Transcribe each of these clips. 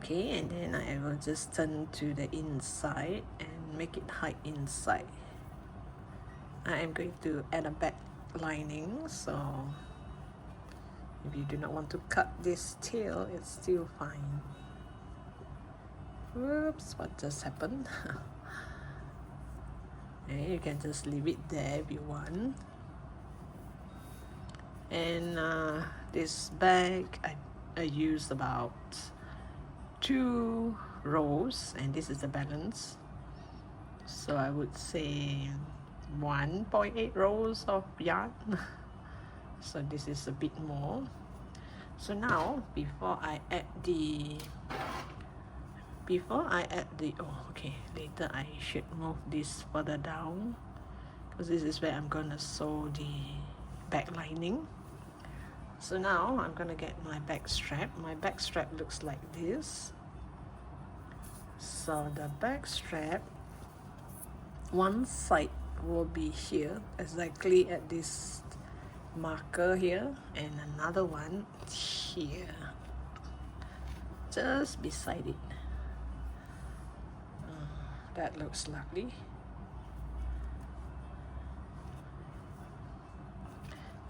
Okay, and then I will just turn to the inside and make it hide inside. I am going to add a back lining, so if you do not want to cut this tail, it's still fine. Whoops, what just happened? And you can just leave it there if you want. And this bag, I used about 2 rows, and this is the balance. So I would say 1.8 rows of yarn. So this is a bit more. So now before I add the oh okay, later I should move this further down, because this is where I'm gonna sew the back lining. So now I'm gonna get my back strap. My back strap looks like this. So the back strap, one side will be here, exactly at this marker here, and another one here, just beside it. That looks lovely.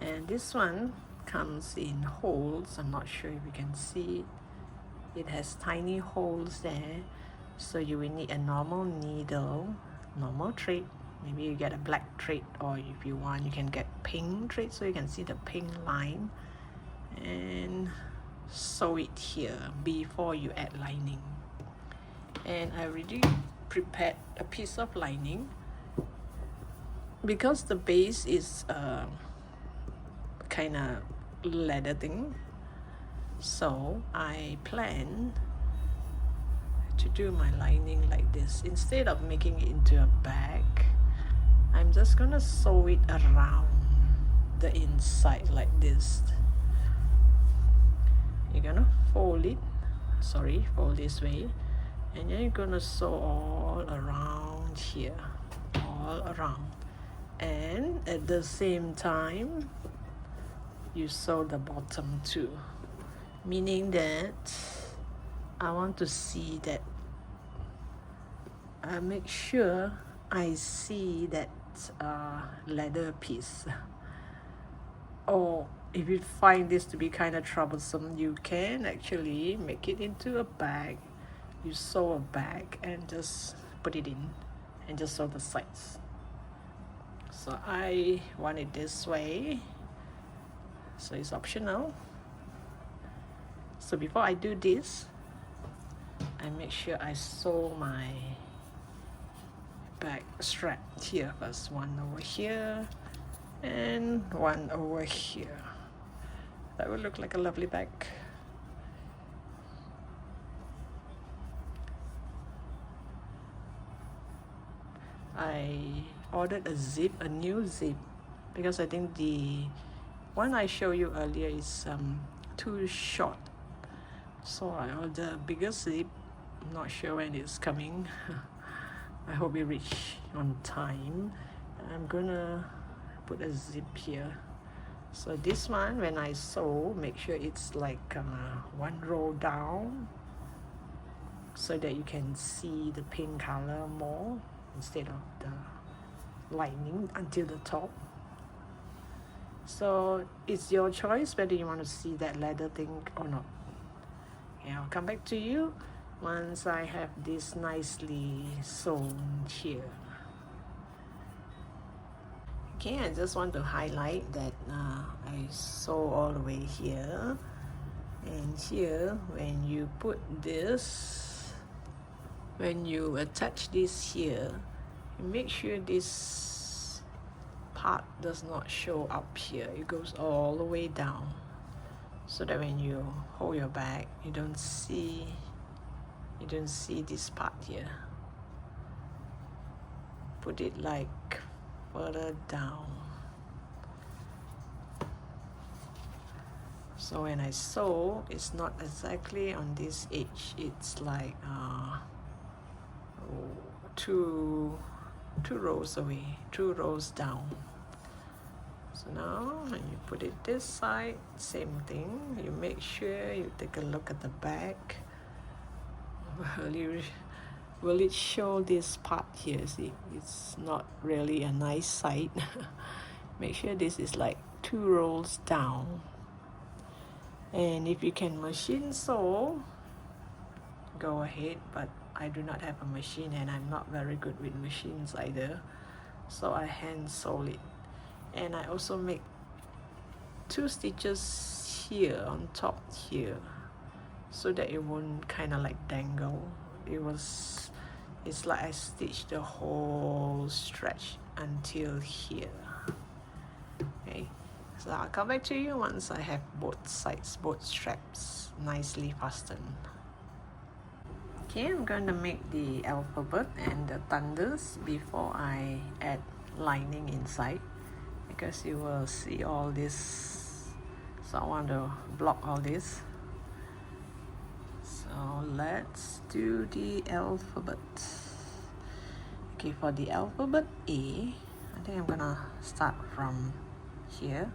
And this one comes in holes. I'm not sure if you can see it. It has tiny holes there, so you will need a normal needle, normal thread. Maybe you get a black thread, or if you want you can get pink thread, so you can see the pink line, and sew it here before you add lining. And I already prepared a piece of lining, because the base is kind of leather thing, so I plan to do my lining like this. Instead of making it into a bag, I'm just gonna sew it around the inside like this. You're gonna fold this way, and then you're gonna sew all around here, all around, and at the same time you sew the bottom too, meaning that I want to see that I make sure I see that leather piece. Or if you find this to be kind of troublesome, you can actually make it into a bag. You sew a bag and just put it in and just sew the sides. So I want it this way, so it's optional. So before I do this, I make sure I sew my back strap here first. One over here and one over here. That would look like a lovely bag. I ordered a new zip, because I think the one I showed you earlier is too short. So I ordered a bigger zip. I'm not sure when it's coming. I hope it reach on time. I'm gonna put a zip here. So this one, when I sew, make sure it's like 1 row down, so that you can see the pink color more instead of the lining until the top. So it's your choice whether you want to see that leather thing or not. Okay, I'll come back to you once I have this nicely sewn here. Okay, I just want to highlight that I sew all the way here, and here when you put this, when you attach this here, you make sure this part does not show up here. It goes all the way down, so that when you hold your bag, you don't see this part here. Put it like further down, so when I sew, it's not exactly on this edge. It's like two rows away, 2 rows down. So now when you put it this side, same thing. You make sure you take a look at the back. will it show this part here? See, it's not really a nice sight. Make sure this is like 2 rows down. And if you can machine sew, go ahead, but I do not have a machine and I'm not very good with machines either, so I hand sew it. And I also make 2 stitches here on top here, so that it won't kind of like dangle. It's like I stitched the whole stretch until here. Okay, so I'll come back to you once I have both sides, both straps nicely fastened. Okay, I'm going to make the alphabet and the thunders before I add lining inside, because you will see all this, so I want to block all this. So let's do the alphabet. Okay, for the alphabet A, I think I'm gonna start from here.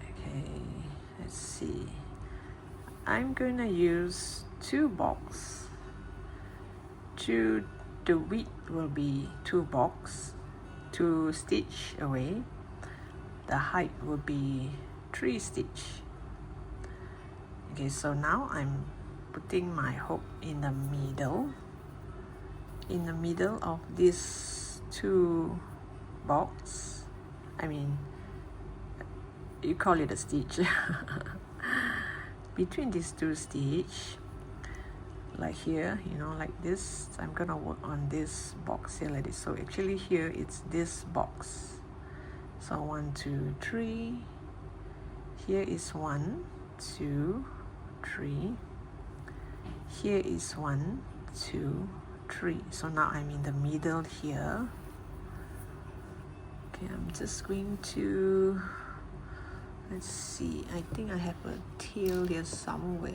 Okay, let's see. I'm gonna use 2 box. The width will be 2 box, 2 stitch away. The height will be 3 stitch. Okay, so now I'm putting my hook in the middle of these 2 box. I mean, you call it a stitch. Between these 2 stitch, like here, you know, like this, I'm gonna work on this box here like this. So actually here it's this box. So 1, 2, 3. Here is 1, 2, 3. Here is 1, 2, 3. So now I'm in the middle here. Okay, I'm just going to, let's see, I think I have a tail here somewhere.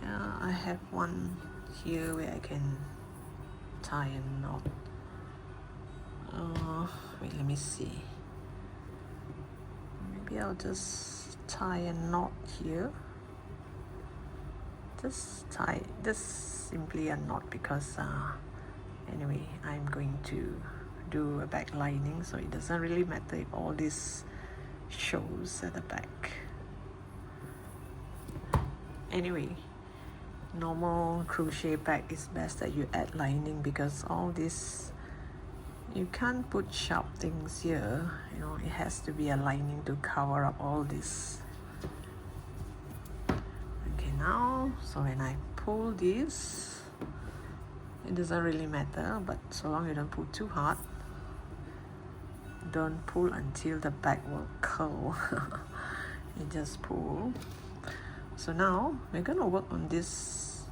Yeah, I have one here where I can tie a knot. Wait, let me see. Maybe I'll just tie a knot here. Just tie this, simply a knot, because anyway, I'm going to do a back lining, so it doesn't really matter if all this shows at the back. Anyway, normal crochet back is best that you add lining, because all this, you can't put sharp things here, you know, it has to be a lining to cover up all this. Okay, now, so when I pull this, it doesn't really matter, but so long you don't pull too hard. Don't pull until the back will curl. You just pull. So now we're gonna work on this.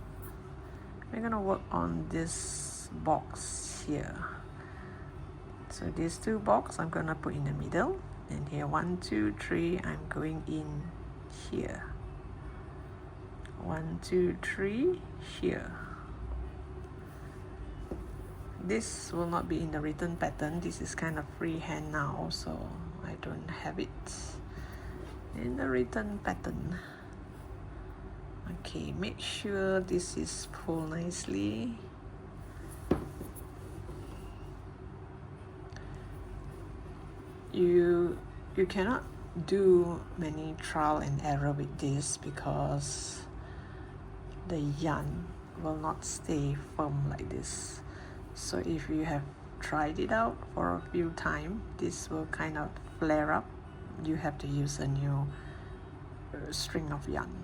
We're gonna work on this box here. So these 2 box I'm gonna put in the middle, and here 1, 2, 3, I'm going in here. 1, 2, 3 here. This will not be in the written pattern. This is kind of freehand now, so I don't have it in the written pattern. Okay, make sure this is pulled nicely. You cannot do many trial and error with this, because the yarn will not stay firm like this. So if you have tried it out for a few times, this will kind of flare up. You have to use a new string of yarn.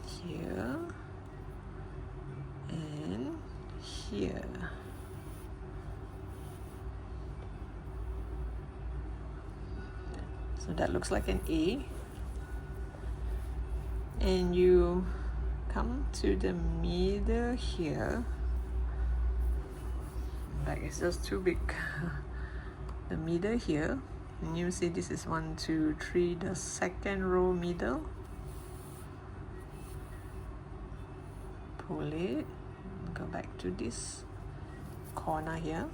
Here and here. So that looks like an A. And you come to the middle here. Back is just too big. The middle here, and you see this is 1, 2, 3, the second row middle. Pull it, go back to this corner here.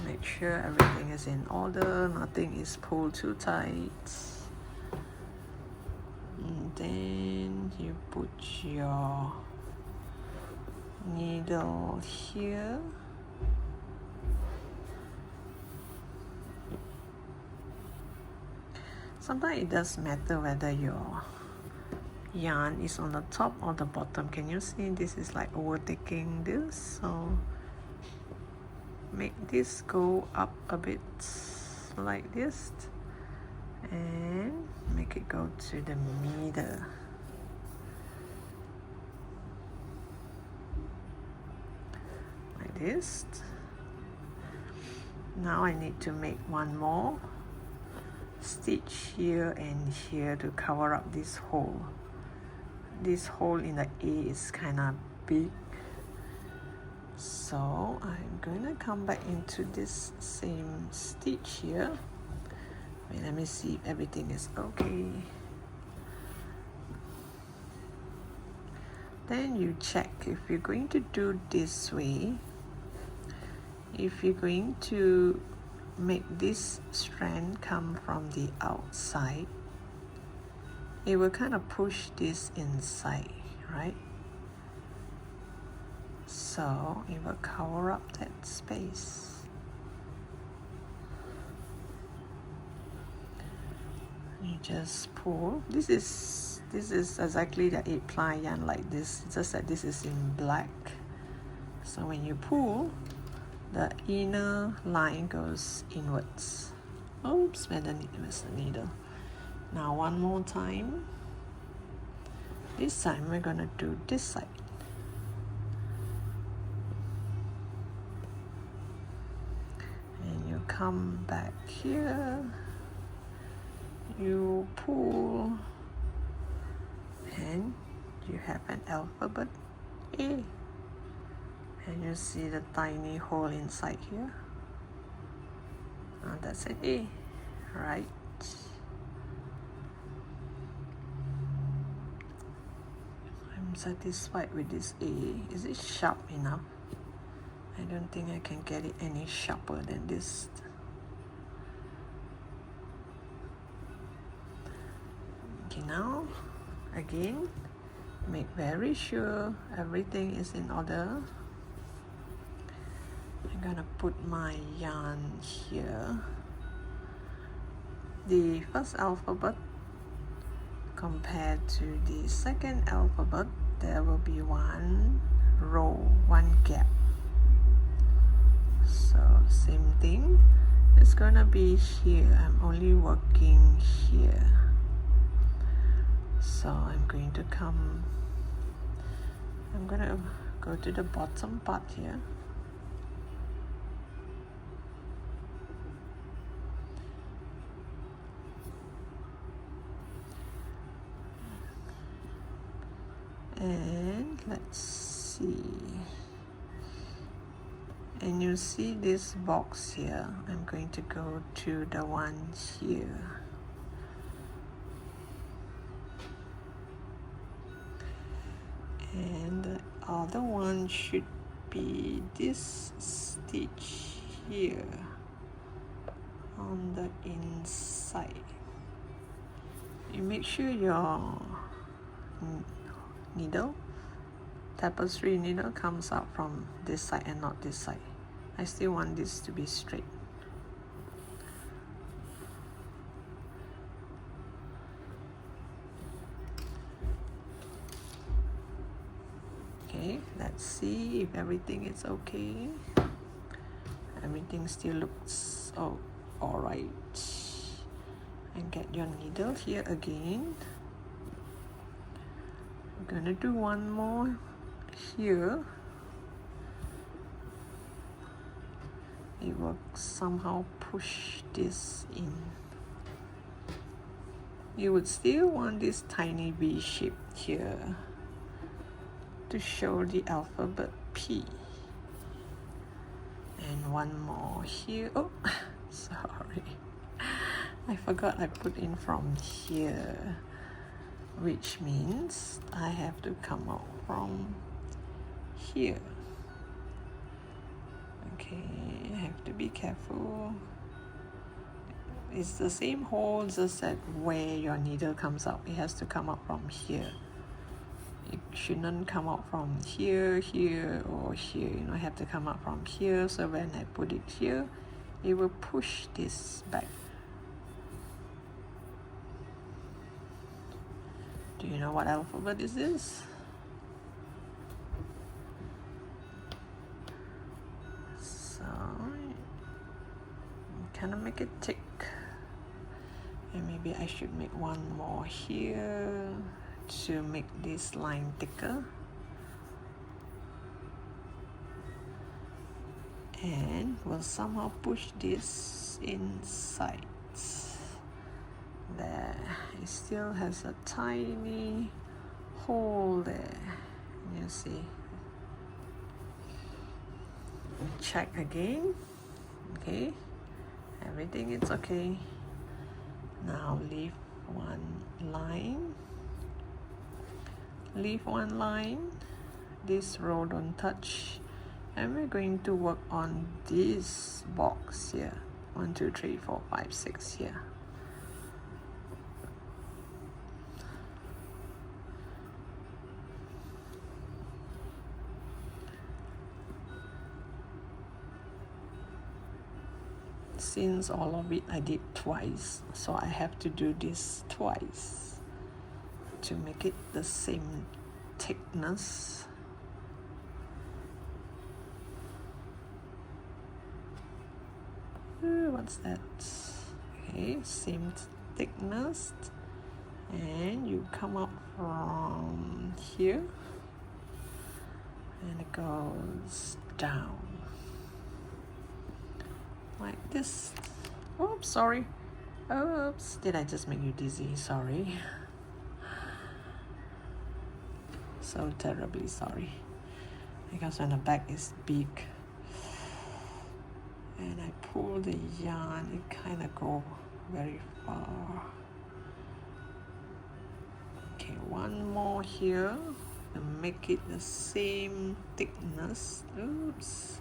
Make sure everything is in order, nothing is pulled too tight. And then you put your needle here. Sometimes it does matter whether your yarn is on the top or the bottom. Can you see this is like overtaking this? So make this go up a bit like this and make it go to the middle. Like this. Now I need to make one more stitch here and here to cover up this hole. This hole in the A is kind of big, so I'm gonna come back into this same stitch here. Wait, let me see if everything is okay. Then you check if you're going to do this way, if you're going to make this strand come from the outside, it will kind of push this inside, right? So it will cover up that space. You just pull. This is exactly the 8-ply yarn like this, just that this is in black. So when you pull, the inner line goes inwards. Oops, made the needle. Now one more time. This time we're gonna do this side. And you come back here, you pull, and you have an alphabet A. And you see the tiny hole inside here. And that's an A, right? I'm satisfied with this A. Is it sharp enough? I don't think I can get it any sharper than this. Okay, now again, make very sure everything is in order. I'm gonna put my yarn here. The first alphabet compared to the second alphabet, there will be one row, one gap. So same thing, it's gonna be here. I'm only working here. So I'm going to I'm gonna go to the bottom part here. And let's see, and you see this box here. I'm going to go to the one here. And the other one should be this stitch here on the inside. You make sure your needle, tapestry needle, comes out from this side and not this side. I still want this to be straight. Okay, let's see if everything is okay. Everything still looks alright. And get your needle here again. I'm gonna do one more here. It will somehow push this in. You would still want this tiny V shape here to show the alphabet P. And one more here. Oh, sorry. I forgot I put in from here, which means I have to come out from here. Okay, I have to be careful. It's the same hole, just that where your needle comes out, it has to come out from here. It shouldn't come out from here, here, or here. You know, have to come out from here. So when I put it here, it will push this back. Do you know what alphabet is this? So kind of make it thick, and maybe I should make one more here to make this line thicker. And we'll somehow push this inside. There, it still has a tiny hole there. You see. Check again. Okay, everything is okay. Now leave one line. Leave one line. This row don't touch. And we're going to work on this box here. 1, 2, 3, 4, 5, 6 here. Since all of it I did twice, so I have to do this twice to make it the same thickness. What's that? Okay, same thickness, and you come up from here and it goes down like this. Oops, sorry. Oops, did I just make you dizzy? Sorry. So terribly sorry, because when the back is big and I pull the yarn, it kind of go very far. Okay, one more here and make it the same thickness. Oops,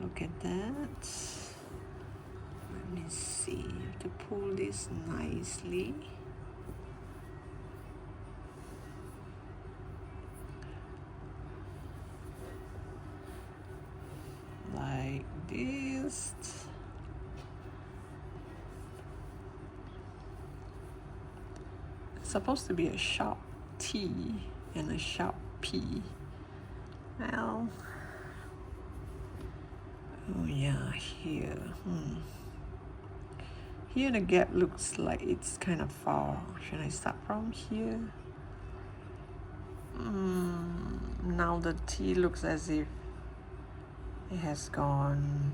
look at that. Let me see, to pull this nicely. Like this. It's supposed to be a sharp T and a sharp P. Well, oh yeah, here. Here the gap looks like it's kind of far. Should I start from here? Now the T looks as if it has gone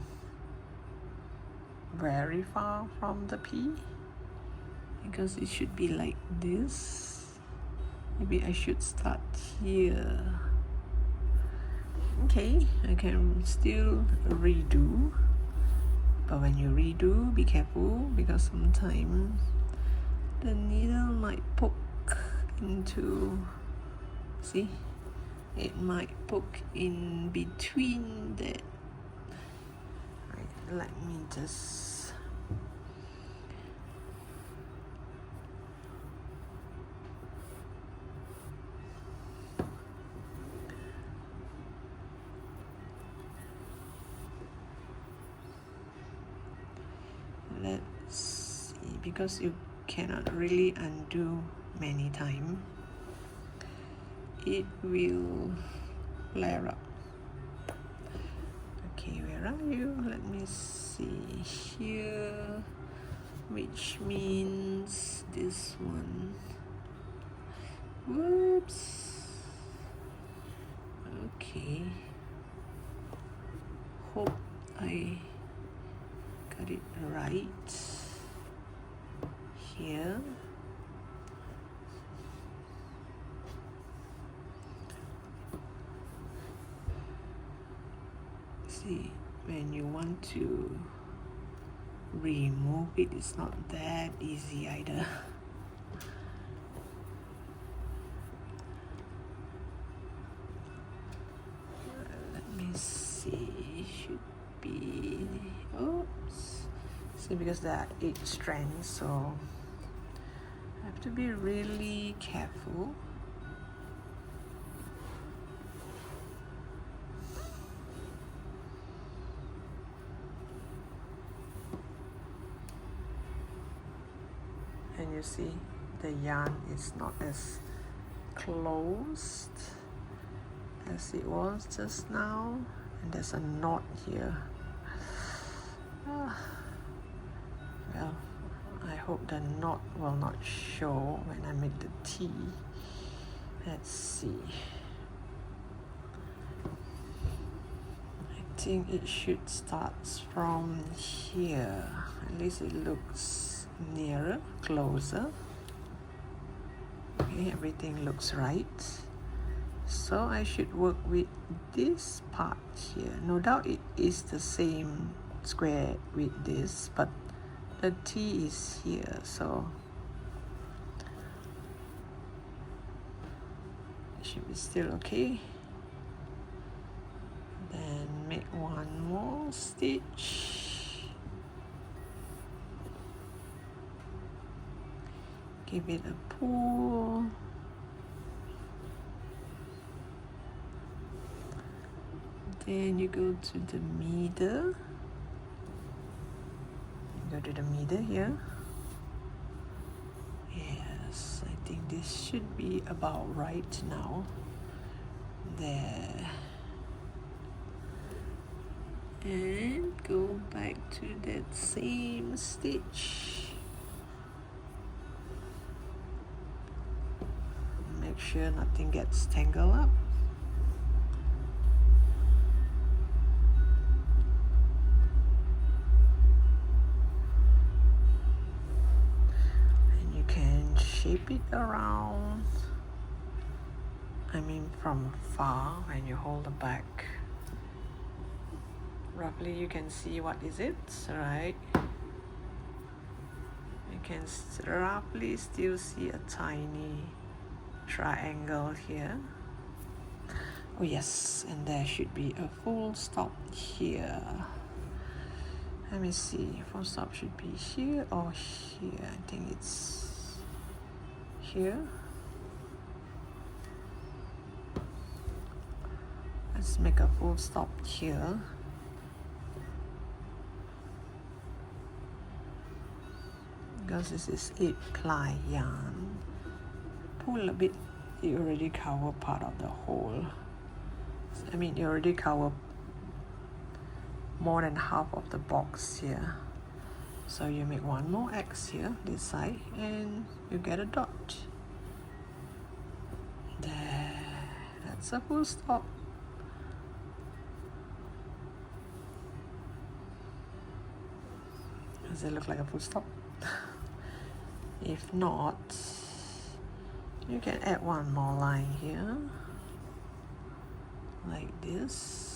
very far from the P, because it should be like this. Maybe I should start here. Okay, I can still redo, but when you redo, be careful, because sometimes the needle might poke into, see, it might poke in between that. Right, let me just let's see, because you cannot really undo many times. It will flare up. Okay, where are you? Let me see here, which means this one. Whoops. Okay. Hope I got it right here. See, when you want to remove it, it's not that easy either. Let me see, should be See, because there are 8 strands, so I have to be really careful. And you see the yarn is not as closed as it was just now, and there's a knot here. Well, I hope the knot will not show when I make the T. Let's see. I think it should start from here. At least it looks nearer, closer. Okay, everything looks right. So I should work with this part here. No doubt it is the same square with this, but the T is here, so it should be still okay. Then make one more stitch. Give it a pull. Then you go to the middle. Go to the middle here. Yes, I think this should be about right now. There. And go back to that same stitch. Make sure nothing gets tangled up. Shape it around. I mean from far when you hold the back. Roughly you can see what is it, right? You can roughly still see a tiny triangle here. Oh yes, and there should be a full stop here. Let me see, full stop should be here or here. I think it's here. Let's make a full stop here. Because this is 8-ply yarn. Pull a bit, you already cover part of the hole. I mean, you already cover more than half of the box here. So you make one more X here, this side, and you get a dot. There, that's a full stop. Does it look like a full stop? If not, you can add one more line here, like this.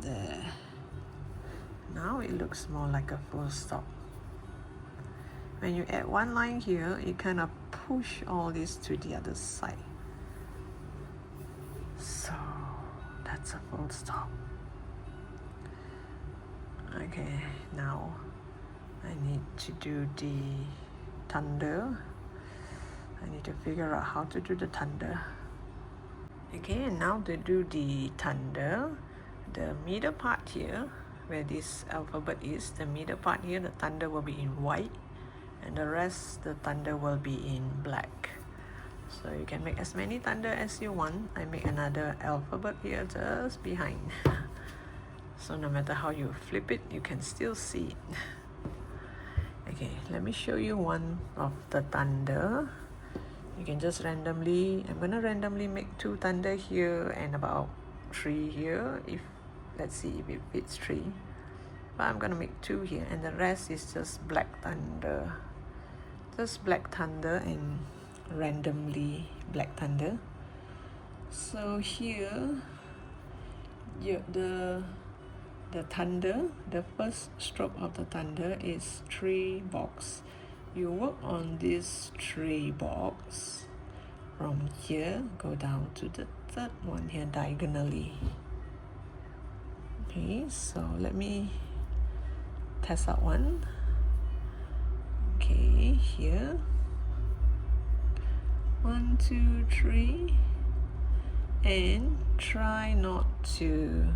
There. Now it looks more like a full stop. When you add one line here, it kind of push all this to the other side. So that's a full stop. Okay, now I need to do the thunder. I need to figure out how to do the thunder. Okay, and now to do the thunder, the middle part here, where this alphabet is, the middle part here, the thunder will be in white, and the rest, the thunder will be in black. So you can make as many thunder as you want. I make another alphabet here just behind. So no matter how you flip it, you can still see it. Okay, let me show you one of the thunder. You can just randomly, I'm gonna randomly make 2 thunder here and about 3 here. If let's see if it fits 3. But I'm gonna make 2 here, and the rest is just black thunder. Just black thunder and randomly black thunder. So here, the thunder, the first stroke of the thunder is 3 box. You work on this 3 box from here go down to the third one here diagonally. Okay, so let me test out one. Okay, here 1 2 3, and try not to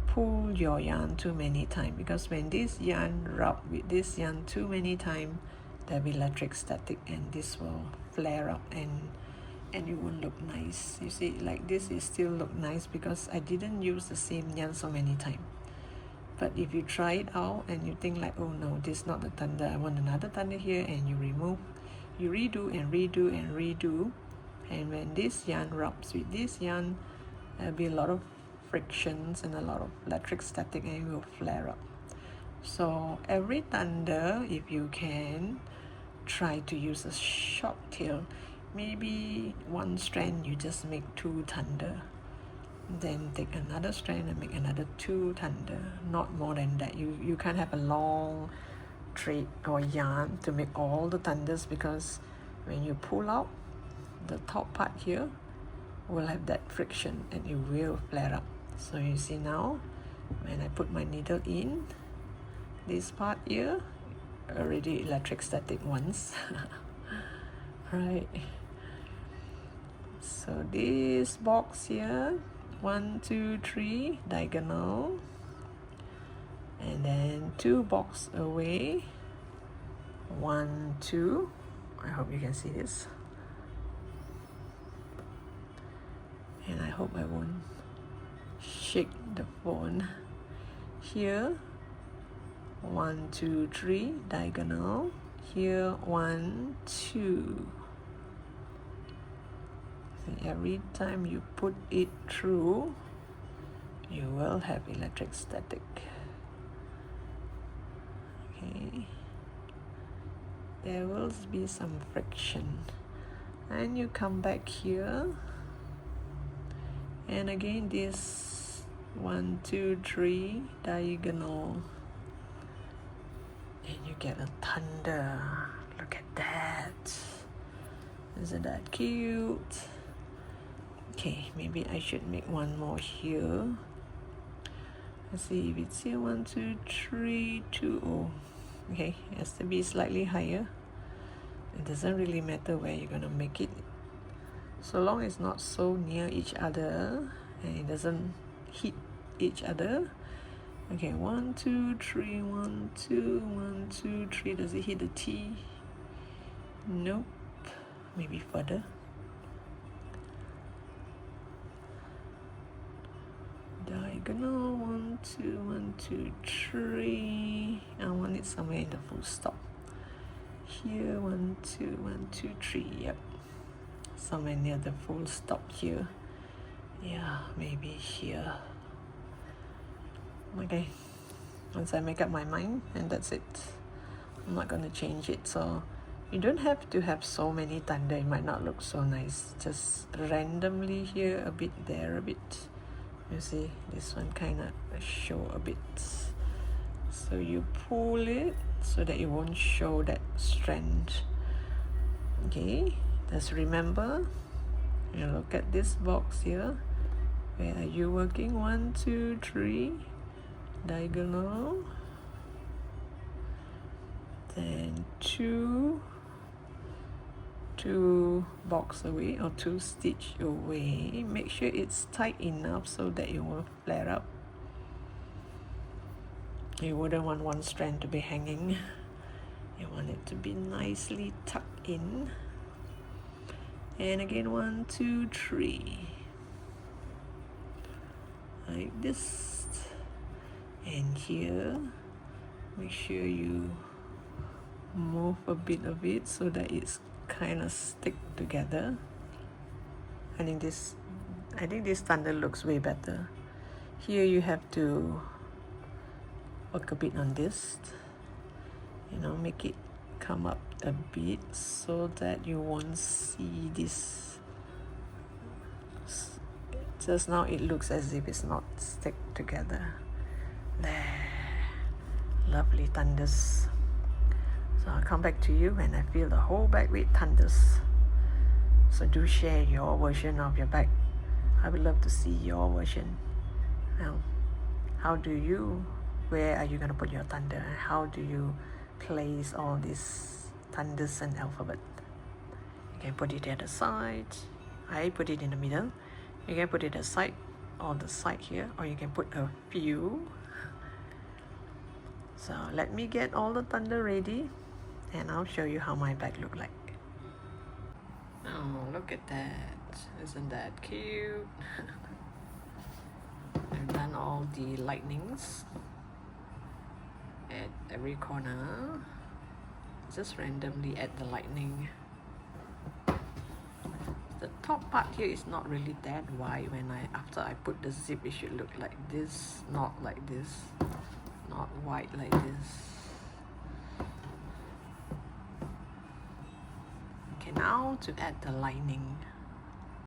pull your yarn too many times, because when this yarn rub with this yarn too many times, there'll be electric static and this will flare up and it won't look nice. You see, like this, it still look nice because I didn't use the same yarn so many times. But if you try it out and you think like, oh no, this is not the thunder, I want another thunder here, and you remove, you redo and redo and redo, and when this yarn rubs with this yarn, there'll be a lot of frictions and a lot of electric static and it will flare up. So every thunder, if you can, try to use a short tail. Maybe one strand you just make 2 thunder, then take another strand and make another 2 thunder, not more than that. You can't have a long thread or yarn to make all the thunders, because when you pull out, the top part here will have that friction and it will flare up. So you see now, when I put my needle in, this part here already electric static once. Right, so this box here, 1 2 3 diagonal, and then 2 box away, 1 2. I hope you can see this, and I hope I won't shake the phone. Here 1 2 3 diagonal, here 1 2. See, every time you put it through, you will have electric static. Okay, there will be some friction, and you come back here, and again this 1 2 3 diagonal, and you get a thunder. Look at that, isn't that cute? Okay, maybe I should make one more here. Let's see if it's here, 1 2 3 2. Oh, okay, it has to be slightly higher. It doesn't really matter where you're gonna make it, so long as it's not so near each other and it doesn't hit each other. Okay, 1 2 3 1 2 1 2 3. Does it hit the T? Nope. Maybe further. Diagonal 1 2 1 2 3. I want it somewhere in the full stop. Here 1 2 1 2 3. Yep, somewhere near the full stop here. Yeah, maybe here. Okay, once I make up my mind, and that's it. I'm not going to change it. So you don't have to have so many thunder, it might not look so nice. Just randomly here a bit, there a bit. You see, this one kind of show a bit, so you pull it so that it won't show that strand. Okay, just remember, you look at this box here. Where are you working? 1 2 3 diagonal, then 2 box away or 2 stitch away. Make sure it's tight enough so that it won't flare up. You wouldn't want one strand to be hanging. You want it to be nicely tucked in. And again, 1 2 3, like this. And here, make sure you move a bit of it so that it's kind of stick together. I think this thunder looks way better. Here you have to work a bit on this, you know, make it come up a bit so that you won't see this. Just now it looks as if it's not stick together. There, lovely thunders. So I'll come back to you when I fill the whole bag with thunders. So do share your version of your bag. I would love to see your version. Now, how do you, where are you going to put your thunder, and how do you place all these thunders and alphabet? You can put it at the side. I put it in the middle. You can put it aside on the side here, or you can put a few. So let me get all the thunder ready, and I'll show you how my bag look like. Oh, look at that. Isn't that cute? I've done all the lightnings at every corner. Just randomly add the lightning. The top part here is not really that wide. After I put the zip, it should look like this, not like this, not wide like this. Okay, now to add the lining.